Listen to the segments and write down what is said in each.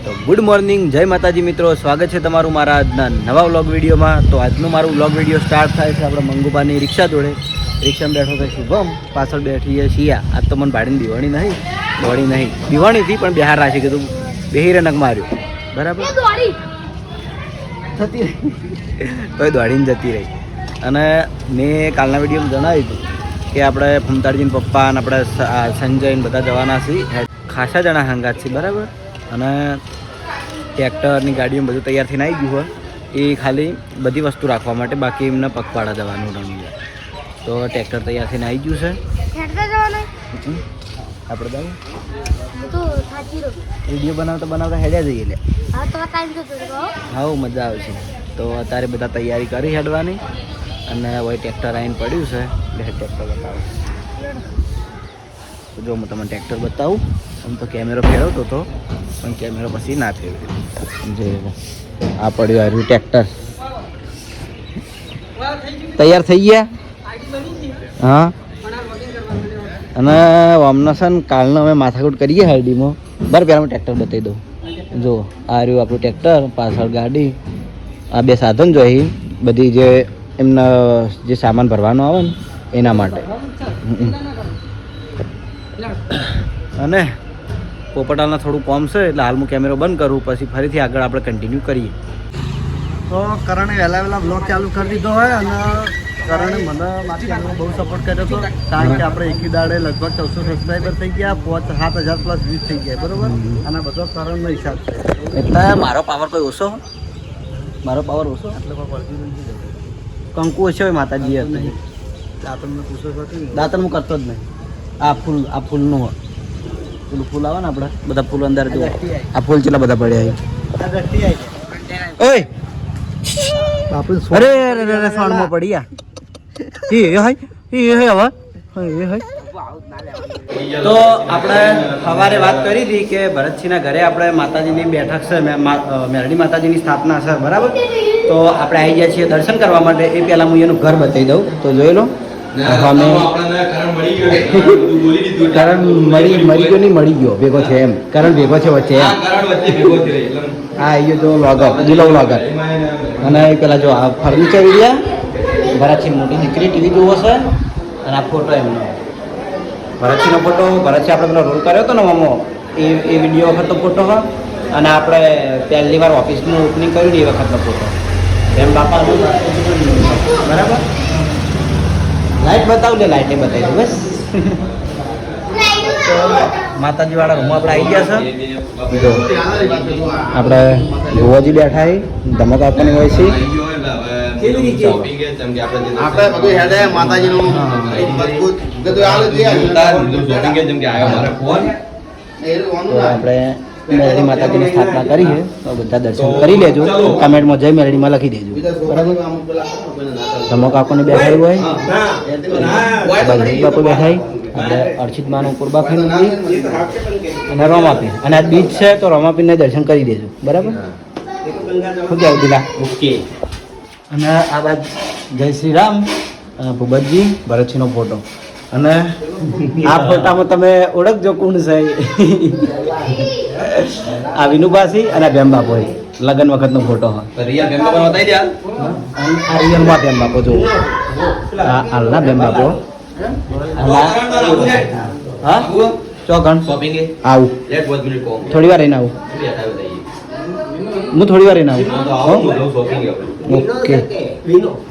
તો good morning, જય માતાજી મિત્રો, સ્વાગત છે તમારું મારા આજના નવા વ્લોગ વિડીયોમાં. તો આજનું મારું વ્લોગ વિડીયો સ્ટાર્ટ થાય છે આપણે મંગુબાની રિક્ષા જોડે. રિક્ષામાં બેઠો છે શુભમ, પાછળ બેઠી છે શિયા. આજ તો મને ભાડીને દીવાણી નહીં દીવાણી હતી પણ બિહાર રાખી કીધું બેહીરે નગ માર્યો બરાબર થતી રહી તોય દોડીને જતી રહી. અને મેં કાલના વિડીયોમાં જણાવ્યું હતું કે આપણે ફમતાડજીને પપ્પા અને આપણે સંજયને બધા જવાના છીએ, ખાસા જણા હંગાત છે બરાબર. અને ટ્રેક્ટરની ગાડીઓ બધું તૈયાર થઈને આવી ગયું હોય, એ ખાલી બધી વસ્તુ રાખવા માટે, બાકી એમને પગપાળા જવાનું રમી. તો ટ્રેક્ટર તૈયાર થઈને આવી ગયું છે. આપણે વિડીયો બનાવતા હેડ્યા જઈએ લે. હા મજા આવે છે. તો અત્યારે બધા તૈયારી કરી હેડવાની, અને હવે ટ્રેક્ટર આવીને પડ્યું છે એટલે ટ્રેક્ટર બતાવું. તો જો હું તમને ટ્રેક્ટર બતાવું. આમ તો કેમેરો ફેરવતો હતો પણ કેમેરો પછી ના ફેરવ્યો. આ પડ્યું આવ્યું ટ્રેક્ટર. તૈયાર થઈ ગયા. હા, અને વામનાસન કાલનો અમે માથાકૂટ કરીએ હરડીમાં. બરાબર, પહેલાં હું ટ્રેક્ટર બતાવી દઉં. જો આ રહ્યું આપણું ટ્રેક્ટર, પાછળ ગાડી, આ બે સાધન જોઈએ બધી જે એમના જે સામાન ભરવાનો આવે ને એના માટે. અને પોપટાલના થોડું કોમ છે એટલે હાલ હું કેમેરો બંધ કરું, પછી ફરીથી આગળ આપણે કન્ટિન્યુ કરીએ. તો કરણે વહેલા બ્લોગ ચાલુ કરી દીધો હોય, અને કરણે મને મારી ચેનલમાં બહુ સપોર્ટ કર્યો હતો, કારણ કે આપણે એકી દાડે લગભગ 1400 સબસ્ક્રાઈબર થઈ ગયા, 7,000 પ્લસ વ્યૂઝ થઈ ગયા બરાબર. અને બધો કરણનો હિસાબ છે. એટલે મારો પાવર કોઈ ઓછો, મારો પાવર ઓછો એટલે કંકુ ઓછો હોય માતાજી હતી. દાંતણમાં પૂછો કરતી દાંતણ હું કરતો જ નહીં. આ ફૂલનું હોય, પેલું ફૂલ આવે ને આપણે બધા ફૂલ અંદર જો આ ફૂલ કેટલા બધા પડ્યા. ઓય બાપુ અરે અરે સોણમાં પડ્યા. એ હવે તો આપણે સવારે વાત કરી હતી કે ભરતસિંહના ઘરે આપણે માતાજીની બેઠક છે, મેરડી માતાજીની સ્થાપના છે બરાબર. તો આપણે આવી ગયા છીએ દર્શન કરવા માટે. એ પહેલાં હું એનું ઘર બતાવી દઉં. તો જોઈ લો, અમે કરણ મરી ગયો નહીં, મળી ગયો ભેગો છે એમ. કરણ ભેગો છે વચ્ચે એમ. હા એ જો વ્લોગર, દિલો વ્લોગર. અને પેલા જો આ ફર્નિચર એરિયા, ભરતસિંહ મોટી દીકરી ટીવી જોવો છે. અને આ ફોટો એમનો ભરતસિંહનો ફોટો. ભરતસિંહ આપણે પેલો રોલ કર્યો હતો ને મામો, એ વિડીયો વખતનો ફોટો હોય. અને આપણે પહેલી વાર ઓફિસનું ઓપનિંગ કર્યું ને એ વખતનો ફોટો. એમ બાપા બરાબર. લાઈટ બતાવું લે, લાઈટે બતાવી દઉં બસ. તો માતાજી વાળા રૂમમાં આપણે આવી ગયા છે. જો આપણે ભુવાજી બેઠા છે, ધમક આપવાની હોય છે. આપણે બધું હેડે માતાજીનું મજબૂત બધું આવે છે. આપણે મેરડી માતાજીની સ્થાપના કરી છે, તો બધા દર્શન કરી લેજો. કમેન્ટમાં જય મેરડીમાં લખી દેજો બરાબર. ધમક આપણને બેઠાયું હોય, બલદેવ બાપુ બેઠાય, આપણે અર્ચિતમાનું કુરબાખી અને રોમાપી. અને આ બીચ છે તો રોમાપીને દર્શન કરી દેજો બરાબર. શું કહેવું દિલા? ઓકે. અને આ બાદ જય શ્રી રામ, ભૂપતજી, ભરતસિંહનો ફોટો. અને આ ફોટામાં તમે ઓળખજો કોણ છે. આ વિનુભાસી અને ભેમ બાપો લગ્ન વખતનો ફોટો હોય. આ રિયલમાં ભેમ બાપો જો, હાલના ભેમ બાપો. હા ચોકણ આવું, થોડી વાર રહીને આવું. હું થોડી વાર રહીને આવું. ઓકે.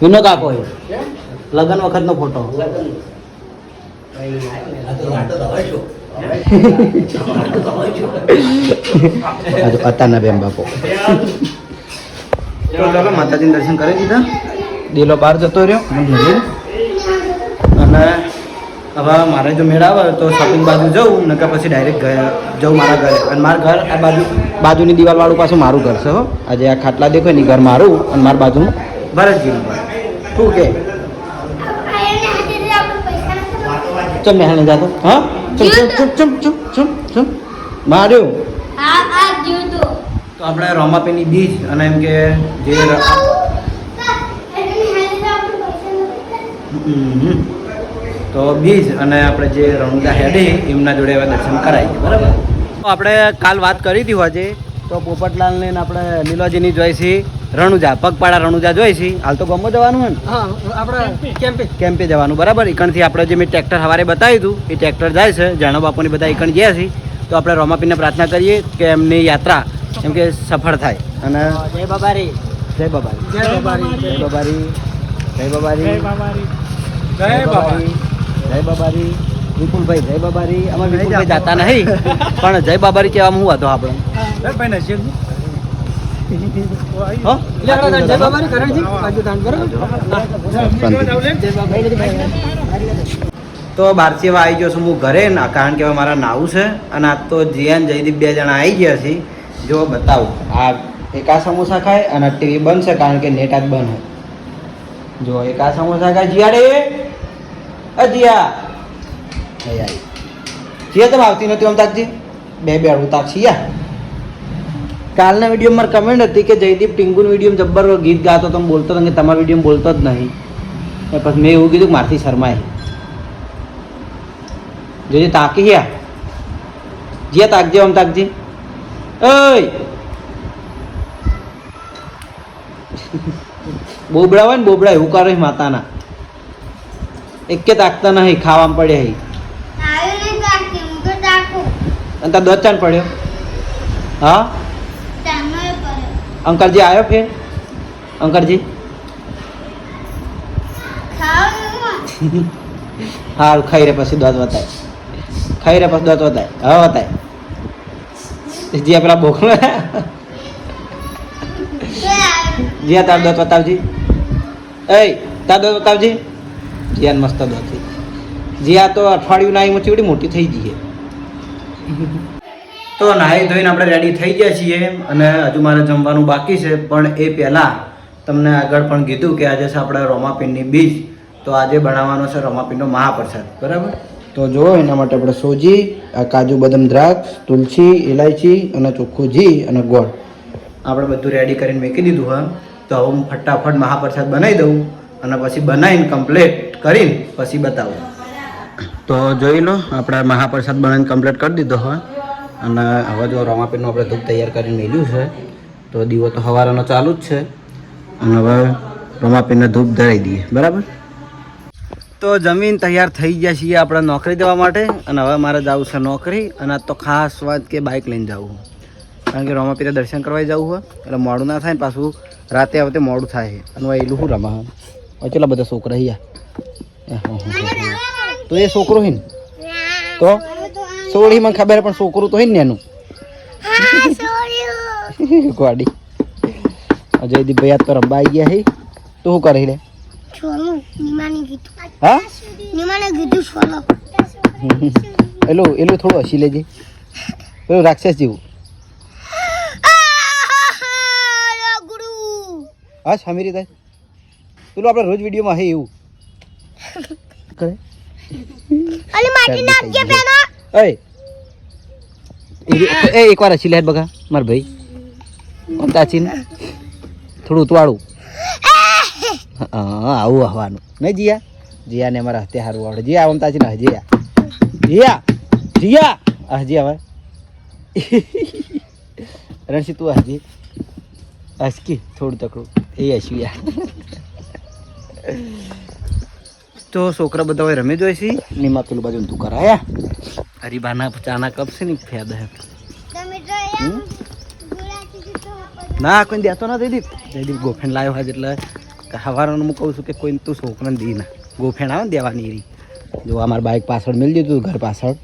વિનો કાકો લગ્ન વખતનો ફોટો. અત્યારના બેમ બાપો. તો ચાલો માતાજીને દર્શન કરી દીધા. દિલો બહાર જતો રહ્યો. અને હવે મારે જો મેળ આવે તો શોપિંગ બાજુ જવું, નકર પછી ડાયરેક્ટ જવું મારા ઘરે. અને મારું ઘર આ બાજુની દિવાલવાળું પાછું મારું ઘર છે. આજે આ ખાટલા દેખાય ને ઘર મારું, અને મારા બાજુનું ભરતજીનું ઘર. શું કે ચમ મેહાને જાતો? હા ચમ માર્યું. તો આપણે રોમાપીની બીજ અને એમ કે જે તો બીજ અને આપણે જે રણુદા હેડે એમના જોડે હવે દર્શન કરાવીએ બરાબર. તો આપણે કાલ વાત કરી હતી આજે તો પોપટલાલ ને આપણે લીલોજીની જોઈશી રણુજા પગપાળા રણુજા જોઈશી. હાલ તો ગામમાં જવાનું હોય ને? હા આપણે કેમ્પે જવાનું બરાબર. એકણથી આપણે જે મેં ટ્રેક્ટર સવારે બતાવ્યું હતું એ ટ્રેક્ટર જાય છે. જાણો બાપુની બધા એકણ ગયા છે. તો આપણે રોમાપીરને પ્રાર્થના કરીએ કે એમની યાત્રા એમ કે સફળ થાય. અને જય બાબારી, જય બાબારી, જય બાબારી, જય બાબારી, જય બાબારી, જય બાબારી, જય બાબારી. વિપુલભાઈ જય બાબારી. અમારે વિપુલભાઈ જાતા નહીં પણ જય બાબારી કહેવામાં હું હતો આપણે. તો બહારથી હવે આવી ગયો છું હું ઘરે ના, કારણ કે હવે મારા નાવું છે. અને આજ તો જીયાન જયદીપ 2 જણા આવી ગયા છે. જો બતાવું, આ એક આ સમોસા ખાય અને ટીવી બંધ છે કારણ કે નેટ આજ બંધ છે. જો એક આ સમોસા ખાય. જીયાડે જીયા જીયા તમે આવતી નથી આમ તાકજી બે અડવું તાકશી યા. કાલના વિડીયોમાં મારી કમેન્ટ હતી કે જયદીપ ટીંગુનો વિડીયો જબ્બર ગીત ગાતો તમે બોલતો હતો કે તમારા વિડીયો બોલતો જ નહીં. પછી મેં એવું કીધું કે મારથી શરમાય. જોજે તાકી યા જીયા તાકજે આમ તાકજે. ઓય બોબડા હોય ને બોબડા એવું કરે માતાના. એક કે તાકતા નહીં, ખાવામાં પડે. અને તાર દોધ ચાન પડ્યો. હા અંકલજી આવ્યો ફેર? અંકલજી હારું ખાઈ રે પછી દોધ વતાય. ખાઈ રે પછી દોધ વતાય. હવે વતાય જીયા પેલા બોકલો જીયા તાર દોધ વતાવજી. એ તાર દોધ વતાવજી. જીયાને મસ્ત દોધ થઈ. જીયા તો અઠવાડિયું નાઈ ચીવડી મોટી થઈ જઈએ. તો નાહી ધોઈને આપણે રેડી થઈ ગયા છીએ અને હજુ મારે જમવાનું બાકી છે. પણ એ પહેલાં તમને આગળ પણ કીધું કે આજે છે આપણે રોમાપીરની બીજ. તો આજે બનાવવાનો છે રોમાપીરનો મહાપ્રસાદ બરાબર. તો જો એના માટે આપણે સોજી, કાજુ બદામ દ્રાક્ષ, તુલસી, ઇલાયચી અને ચોખ્ખું ઘી અને ગોળ આપણે બધું રેડી કરીને મૂકી દીધું હોય. તો હવે હું ફટાફટ મહાપ્રસાદ બનાવી દઉં અને પછી બનાવીને કમ્પ્લીટ કરીને પછી બતાવું. તો જોઈ લો આપણે મહાપ્રસાદ બનાવીને કમ્પ્લીટ કરી દીધો હોય. અને હવે જો રોમાપીરનું આપણે ધૂપ તૈયાર કરીને મેળ્યું છે. તો દીવો તો સવારનો ચાલુ જ છે. અને હવે રોમાપીરને ધૂપ ધરાવી દઈએ બરાબર. તો જમીન તૈયાર થઈ ગયા છીએ આપણે નોકરી દેવા માટે. અને હવે મારે જવું છે નોકરી. અને આ તો ખાસ વાત કે બાઇક લઈને જવું, કારણ કે રોમાપીરે દર્શન કરવા જવું હોય એટલે મોડું ના થાય ને પાછું રાતે આવતે મોડું થાય. અને એલું શું રમા કેટલા બધા છોકરા અહીંયા. તો એ છોકરો હે ને તો સોળી મને ખબર પણ છોકરું તો હે ને એનું ગાડી. જયદીપ ભાઈ આજ તો રમવા આવી ગયા હે. તો શું કરે લે? હા એલું થોડું હસી લેજે. પેલું રાક્ષસ જેવું. હા સમીરી થાય પેલું આપણે રોજ વિડીયોમાં હે એવું કરે. એક વાર હસી લે બગા માર ભાઈ તાચીને થોડું ઉતવાળું. હા આવું આવવાનું નહીં જીયા. જીયા ને અમારા હતે સારું આવડે. જીયા આમ તાચીને હજીયા જીયા જીયા હજી હવે રણસી તું હજી હસકી થોડું તકડું એ હસ્યું. તો છોકરા બધા હવે રમી જોઈ છે. નીમા પેલું બાજુ તું કરાયા હરીબાના ચાના કપ છે ને ફેદ ના કોઈ દેતો ના દીદી. દીદી ગોફેણ લાવ્યો હોય એટલે સવારનું હું કહું છું કે કોઈ તું છોકરાને દી ના ગોફેણ આવે ને દેવાની એરી. જો અમારા બાઇક પાછળ મિલ દીધું ઘર પાછળ.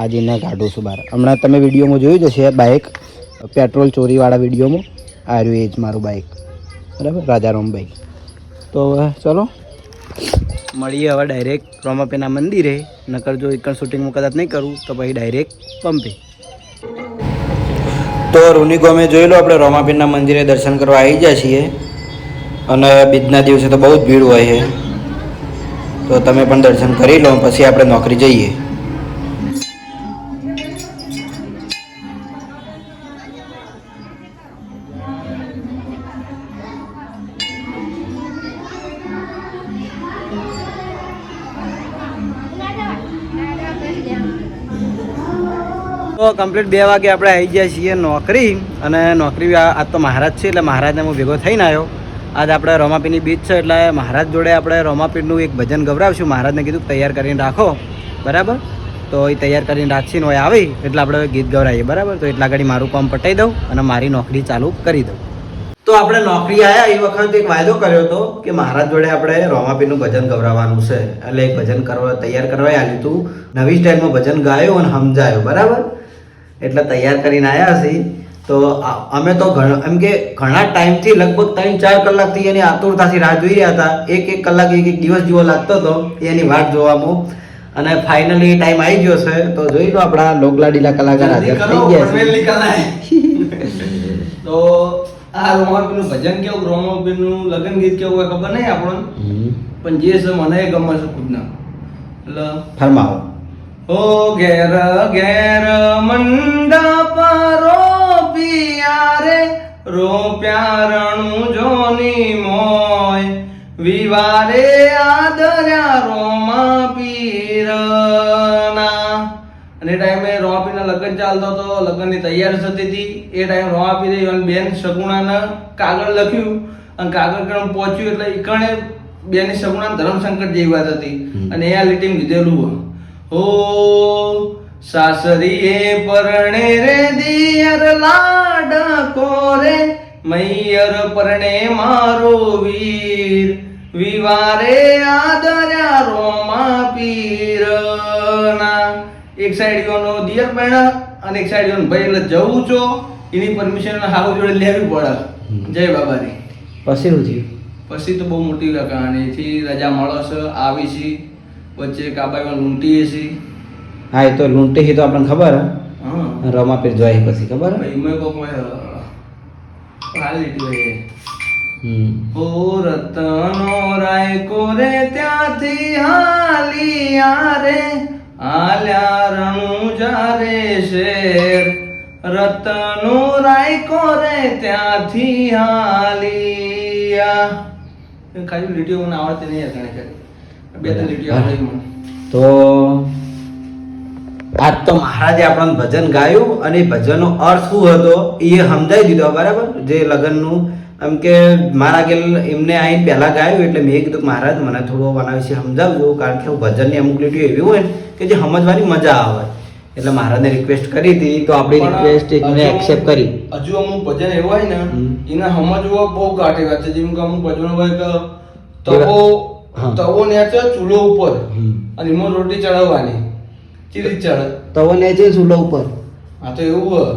આજે એને કાઢું છું બહાર. હમણાં તમે વિડીયોમાં જોયું જશે બાઇક પેટ્રોલ ચોરીવાળા વિડીયોમાં આવ્યું એ જ મારું બાઇક બરાબર રાજારામ બાઇક. તો ચલો મળીએ હવે ડાયરેક્ટ રોમાપીરના મંદિરે. નકર જો એક શૂટિંગમાં કદાચ નહીં કરું તો પછી ડાયરેક્ટ પંપે. તો રૂની ગોમે જોઈ લો આપણે રોમાપીરના મંદિરે દર્શન કરવા આવી ગયા છીએ. અને બીજના દિવસે તો બહુ જ ભીડ હોય છે. તો તમે પણ દર્શન કરી લો પછી આપણે નોકરી જઈએ. તો તો કમ્પ્લીટ 2 વાગે આપણે આવી ગયા છીએ નોકરી, અને નોકરી આજ તો મહારાજ છે એટલે મહારાજને હું ભેગો થઈને આવ્યો. આજ આપણે રોમાપીરની બીચ છે એટલે મહારાજ જોડે આપણે રોમાપીરનું એક ભજન ગવડાવશું. મહારાજને કીધું તૈયાર કરીને રાખો, બરાબર? તો એ તૈયાર કરીને રાખશીને હોય આવી એટલે આપણે ગીત ગવડાવીએ, બરાબર? તો એટલા ઘડી મારું કામ પટાઈ દઉં અને મારી નોકરી ચાલુ કરી દઉં. તો આપણે નોકરી આવ્યા એ વખત એક વાયદો કર્યો હતો કે મહારાજ જોડે આપણે રોમાપીરનું ભજન ગવડાવવાનું છે. એટલે એક ભજન તૈયાર કરવા આવ્યું હતું. નવી સ્ટાઇલમાં ભજન ગાયો અને સમજાયો, બરાબર? એટલે તૈયાર કરીને આવ્યા છીએ. તો અમે તો એમ કે ઘણા ટાઈમથી લગભગ 3-4 કલાકથી એની આતુરતાથી રાહ જોઈ રહ્યા હતા. એક કલાક એક દિવસ જેવો લાગતો હતો એની વાટ જોવામાં, અને ફાઇનલી ટાઈમ આવી ગયો છે. તો જોઈ લો આપણા લોકલાડીલા કલાકાર હાજર થઈ ગયા છે. તો આ રોમાપીરનું ભજન કેવું, રોમાપીરનું લગ્ન ગીત કેવું હોય ખબર નહીં આપણને, પણ જે છે મને ગમે છે ખુદના. એટલે ફરમાવો. ઓ ઘેર ઘેર મંડપ રોપિયા રે, રોપ્યા રણુ જોની મોય, વિવારે આદર્યા રોમાપીરના. અને ટાઈમે રોમાપીરના લગ્ન ચાલતો હતો, લગ્નની તૈયારી થતી હતી. એ ટાઈમ રોમાપીરે બેન સગુણાને કાગળ લખ્યું, અને કાગળ કણ પહોંચ્યું એટલે ઈકણે બેની સગુણા ધર્મશંકર જેવી વાત હતી. અને એ આ લીટીમાં કીધેલું, હો સાસરીએ પરણે રે દિયર લાડકો રે, મૈયર પરણે મારો વીર, વિવારે આદર્યા રોમાપીરના. એક સાઈડ યોનો દિયર પરણા અને એક સાઈડ યોનો ભાઈ, એટલે જવું છો એની પરમિશન હાવ જોડે લેવી પડે. જય બાબાની. પછી શું થયું? પછી તો બહુ મોટી કહાની થી રજા મળે છે, આવી છે વચ્ચે કાબાઈમાં લૂંટીએ છે. હા, એ તો લૂંટી તો આપણને ખબર હે. હા, રોમાપીર જોઈ પછી ખબર હે. ભાઈ મેં કોક ઓ રતનો રાય કોરે ત્યાંથી હાલિયા રે, આલ્યા રણુજા રે શેર, રતનો રાય કોરે ત્યાંથી હાલિયા. ખાલી લીટીઓ મને આવડતી નહીં હતી, 2-3 લીટીઓ આવડી મને. તો આજ તો મહારાજે આપણને ભજન ગાયું, અને ભજનનો અર્થ શું હતો એ સમજાવી દીધો, બરાબર? જે લગ્નનું એમ કે મારા કે એમને આવીને પહેલાં ગાયું એટલે મેં કીધું મહારાજ મને થોડું આના વિશે સમજાવજો, કારણ કે ભજનની અમુક લીટીઓ એવી હોય ને કે જે સમજવાની મજા આવે. એટલે મહારાજને રિક્વેસ્ટ કરી હતી, તો આપણી રિક્વેસ્ટ એને એક્સેપ્ટ કરી. હજુ અમુક ભજન એવા હોય ને એને સમજવા બહુ કાઠી વાત છે. જેમ કે અમુક ભજનો હોય કે તવો નેચે ચૂલો ઉપર અને એમાં રોટી ચડાવવાની, ચીરી ચડે તવો નેચે ચૂલો ઉપર. હા, તો એવું હોય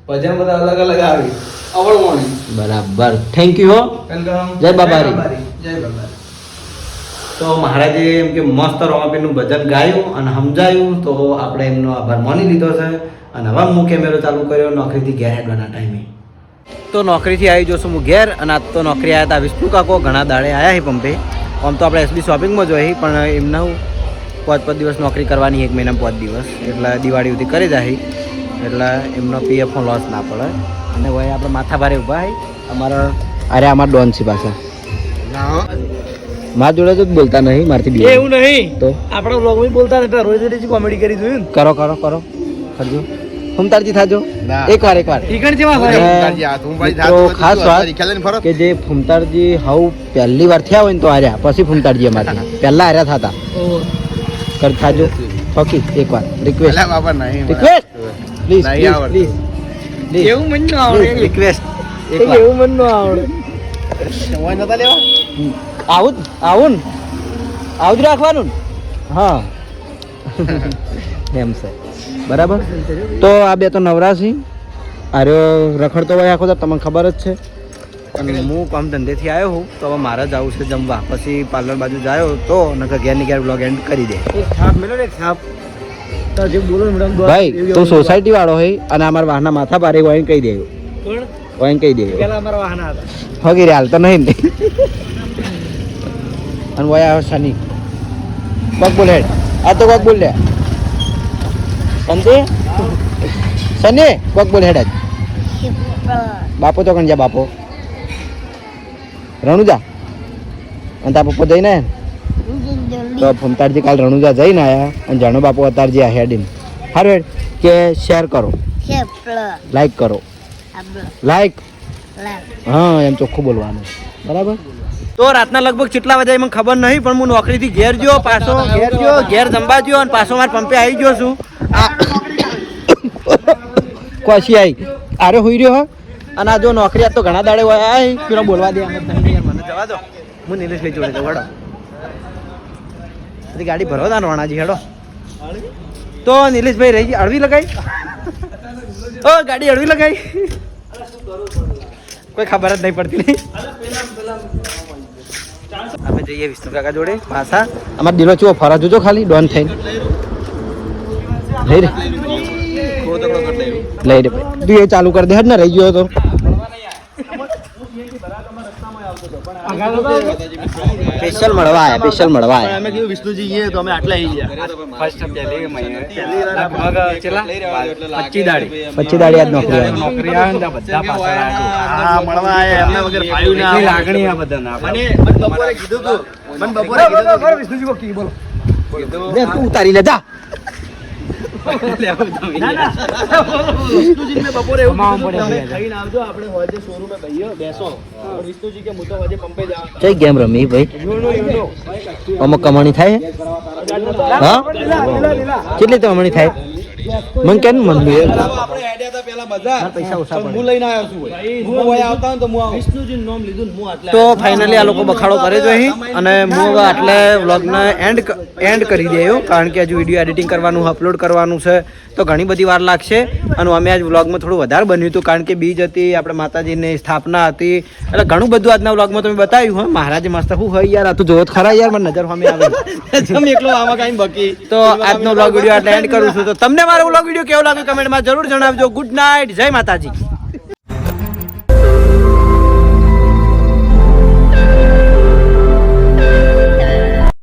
ભજન બધા અલગ અલગ આવી આવડવાની. બરાબર, થેન્ક યુ હો. જય બાબારી. જય બાબારી. તો મહારાજે એમ કે મસ્ત રોમાપીરનું ભજન ગાયું અને સમજાયું, તો આપણે એમનો આભાર માની લીધો છે. અને હવે હું કેમેરો ચાલુ કર્યો નોકરીથી ઘેર હેડવાના ટાઈમે. તો નોકરીથી આવી જોશું હું ઘેર, અને આજ તો નોકરી આવ્યા હતા વિષ્ણુ કાકો, ઘણા દાડે આવ્યા છે પંપે. આમ તો આપણે એસબી શોપિંગમાં જોઈ, પણ એમને 5 દિવસ નોકરી કરવાની, 1 મહિનામાં 5 દિવસ, એટલે દિવાળી સુધી કરી જાય એટલે એમનો પીએફનો લોસ ના પડે. અને ભાઈ આપણે માથા ભારે ઊભા હોય અમારા. અરે અમારા ડોન છે પાછા, મારા જોડે તો બોલતા નહીં, મારથી બી એવું નહીં. તો આપણા બ્લોગમાં બોલતા નહીં, રોજ રોજ કોમેડી કરી જોયું. કરો કરો કરો કરજો. ફૂમતારજી થાજો એકવાર તો ખાસ વાત કે જે ફૂમતારજી હાવ પહેલી વાર થયા હોય ને તો હાર્યા, પછી ફૂમતારજી અમારે પહેલા હાર્યા થતા. કર થાજો ફકી એકવાર રિક્વેસ્ટ રિક્વેસ્ટ પ્લીઝ પ્લીઝ એવું મન ન આવડે, રિક્વેસ્ટ એકવાર એવું મન ન આવડે. સમય નતા લેવા આવું આવું જ રાખવાનું. હા એમ છે, બરાબર. તો આ બે તો નવરાશી આર્યો રખડતો હોય આખો તો તમને ખબર જ છે. અને હું કામ ધંધેથી આવ્યો હું, તો હવે મારે જવું છે જમવા, પછી પાર્લર બાજુ જાયો તો નકર ઘેરની ઘેર બ્લોગ એન્ડ કરી દે. ભાઈ તું સોસાયટી વાળો હોય અને અમારા વાહના માથા પારે હોય કહી દે, હોય કહી દે વગેરે હાલ તો નહીં. અને વયા આવે શનિ કોક બોલ હેડ, આ તો કોક બોલ લે સંતે સને કોક બોલ હેડ. બાપો તો કણ જા બાપો રણુજા, અને તા પપ્પો જઈને તો ફમતારજી કાલ રણુજા જઈને આયા, અને જાણો બાપુ અતારજી આ હેડીને હારું હેડ. કે શેર કરો, લાઈક કરો, લાઈક, હા એમ ચોખ્ખું બોલવાનું, બરાબર. તો રાતના લગભગ કેટલા વાગ્યા મને ખબર નહીં, પણ હું નોકરીથી ઘેર ગયો, પાછો ઘેર જમવા ગયો અને પાછો મારા પંપે આવી ગયો છું. કોશી આવી આરે હોઈ રહ્યો અને આ જો નોકરી આજ તો ઘણા દાડે હોય પેલો બોલવા દે મને જવા દો. હું નિલેશભાઈ જોડે જાઉં, હેડો બધી ગાડી ભરવા દા રોણાજી, હેડો. તો નિલેશભાઈ રહી અડવી લગાઈ, ઓ ગાડી અડવી લગાઈ, કોઈ ખબર જ નહીં પડતી નહીં. અમે જઈએ વિષ્ણુ કાકા જોડે પાછા. અમારે દિલો ચેવો ફરજ જોજો ખાલી ડોન થઈને લઈ રે લઈ રે તું એ ચાલુ કરી દે હેડ ને રહી ગયો તો. સ્પેશિયલ મળવા આયા, સ્પેશિયલ મળવા આયા. અમે કીધું વિષ્ણુજી એ તો અમે આટલા આવી ગયા. ફર્સ્ટ પહેલી મહિને લગભગ 25 દાડી આજ નોકરી આવે ને બધા પાછળ હા મળવા આયા. એમને વગર ભાઈ ના લાગણી આ બધા મને બપોરે કીધું તું, મને બપોરે કીધું વિષ્ણુજી કો કી બોલો લે તું ઉતારી લે જા. વિષ્ણુજી ને બપોરે એવું ખાઈને આવજો, આપણે હોજે શોરૂમે બેસો. વિષ્ણુજી કે હું તો હોજે પંપે જાવ. જઈ ગેમ રમી ભાઈ, અમુક કમાણી થાય. હા કેટલી કમાણી થાય મને કેમ મન આપણે હેડ્યા હતા પેલા બધા પૈસા ઓછા હું લઈને આવ્યો છું ભાઈ. હું હોય આવતા ને તો હું વિષ્ણુજી નામ લીધું હું આટલા. તો ફાઇનલી આ લોકો બખાડો કરે છે અહીં અને હું હવે આટલે વ્લોગને એન્ડ કરી દઉં, કારણ કે હજુ વિડીયો એડિટિંગ કરવાનું, અપલોડ કરવાનું છે તો ઘણી બધી વાર લાગશે. અને અમે આજ વ્લોગમાં થોડું વધારે બન્યું હતું, કારણ કે બીજ હતી, આપણે માતાજીની સ્થાપના હતી, એટલે ઘણું બધું આજના વ્લોગમાં તમે બતાવ્યું. હા મહારાજે મસ્ત શું હોય યાર, આ તો જોવો ખરા યાર, મને નજર સામે આવે એકલો આમાં કઈ બકી. તો આજનો વ્લોગ વિડીયો આટલે એન્ડ કરું છું. તો તમને મારો વ્લોગ વિડીયો કેવો લાગ્યો કમેન્ટમાં જરૂર જણાવજો. ગુડ નાઇટ, જય માતાજી.